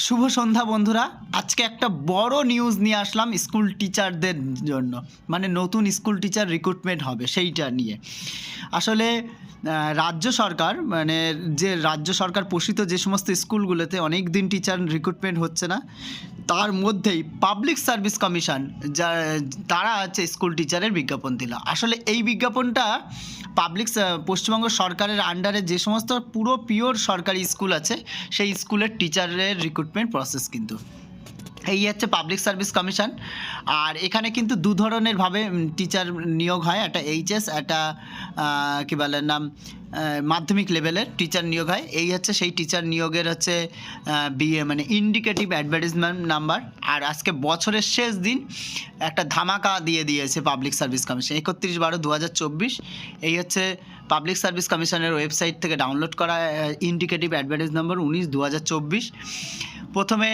শুভ সন্ধ্যা বন্ধুরা। আজকে একটা বড় নিউজ নিয়ে আসলাম স্কুল টিচারদের জন্য, মানে নতুন স্কুল টিচার রিক্রুটমেন্ট হবে সেইটা নিয়ে। আসলে রাজ্য সরকার, মানে যে রাজ্য সরকার পোষিত যে সমস্ত স্কুলগুলোতে অনেক দিন টিচার রিক্রুটমেন্ট হচ্ছে না, তার মধ্যেই পাবলিক সার্ভিস কমিশন যা তারা হচ্ছে স্কুল টিচারের বিজ্ঞাপন দিল। আসলে এই বিজ্ঞাপনটা পশ্চিমবঙ্গ সরকারের আন্ডারে যে সমস্ত পুরো পিওর সরকারি স্কুল আছে সেই স্কুলের টিচারের রিক্রুটমেন্ট প্রসেস কিন্তু এই হচ্ছে পাবলিক সার্ভিস কমিশন। আর এখানে কিন্তু দু ধরনের ভাবে টিচার নিয়োগ হয়, একটা এইচএস, একটা কী বলে নাম মাধ্যমিক লেভেলের টিচার নিয়োগ হয়। এই হচ্ছে সেই টিচার নিয়োগের হচ্ছে বিয়ে মানে ইন্ডিকেটিভ অ্যাডভার্টিজমেন্ট নাম্বার। আর আজকে বছরের শেষ দিন একটা ধামাকা দিয়ে দিয়েছে পাবলিক সার্ভিস কমিশন, 31/12/2024। এই হচ্ছে পাবলিক সার্ভিস কমিশনের ওয়েবসাইট থেকে ডাউনলোড করা ইন্ডিকেটিভ অ্যাডভার্টাইজ নম্বর 19/2024। প্রথমে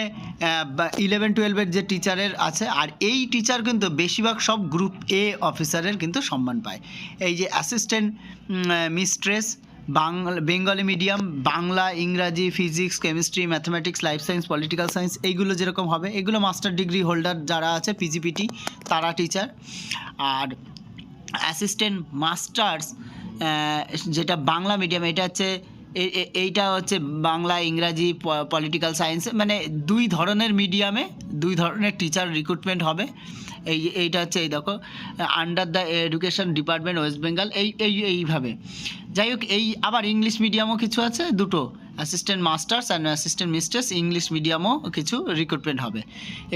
11-12-এর যে টিচারের আছে, আর এই টিচার কিন্তু বেশিরভাগ সব গ্রুপ এ অফিসারের কিন্তু সম্মান পায়। এই যে assistant mistress, Bengali medium, Bangla, ইংরাজি, physics, chemistry, mathematics, life science, political science, এইগুলো যেরকম হবে, এগুলো মাস্টার ডিগ্রি হোল্ডার যারা আছে পিজিপিটি তারা টিচার। আর অ্যাসিস্ট্যান্ট মাস্টার্স যেটা বাংলা মিডিয়াম, এটা হচ্ছে এইটা হচ্ছে বাংলা, ইংরাজি, পলিটিক্যাল সায়েন্স, মানে দুই ধরনের মিডিয়ামে দুই ধরনের টিচার রিক্রুটমেন্ট হবে। এইটা হচ্ছে এই দেখো, under the education department West Bengal, এইভাবে। যাই হোক, এই আবার ইংলিশ মিডিয়ামও কিছু আছে, দুটো assistant masters and assistant mistress English মিডিয়ামও কিছু রিক্রুটমেন্ট হবে।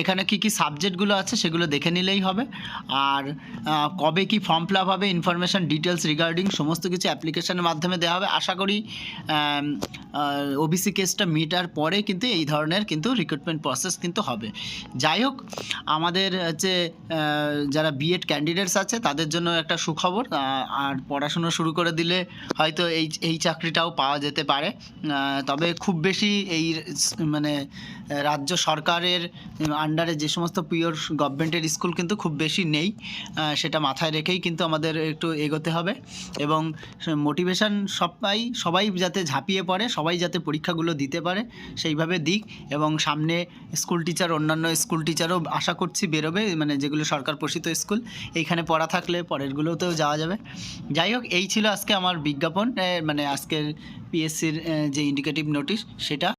এখানে কী কী সাবজেক্টগুলো আছে সেগুলো দেখে নিলেই হবে। আর কবে কি ফর্ম ফিল আপ হবে, ইনফরমেশান ডিটেলস রিগার্ডিং সমস্ত কিছু অ্যাপ্লিকেশনের মাধ্যমে দেওয়া হবে। আশা করি ওবিসি কেসটা মিটার পরে কিন্তু এই ধরনের কিন্তু রিক্রুটমেন্ট প্রসেস কিন্তু হবে। যাই হোক, আমাদের হচ্ছে যারা বিএড ক্যান্ডিডেটস আছে তাদের জন্য একটা সুখবর। আর পড়াশুনো শুরু করে দিলে হয়তো এই চাকরিটাও পাওয়া যেতে পারে। তবে খুব বেশি এই মানে রাজ্য সরকারের আন্ডারে যে সমস্ত পিওর গভর্নমেন্টের স্কুল কিন্তু খুব বেশি নেই, সেটা মাথায় রেখেই কিন্তু আমাদের একটু এগোতে হবে। এবং মোটিভেশান সবাই যাতে ঝাঁপিয়ে পড়ে, সবাই যাতে পরীক্ষাগুলো দিতে পারে সেইভাবে দিক। এবং সামনে স্কুল টিচার, অন্যান্য স্কুল টিচারও আশা করছি বেরোবে, মানে যেগুলো সরকার পোষিত স্কুল, এইখানে পড়া থাকলে পরেরগুলোতেও যাওয়া যাবে। যাই হোক, এই ছিল আজকে আমার বিজ্ঞাপন, মানে আজকের পিএসসির যে ইন্ডিকেটিভ নোটিশ সেটা।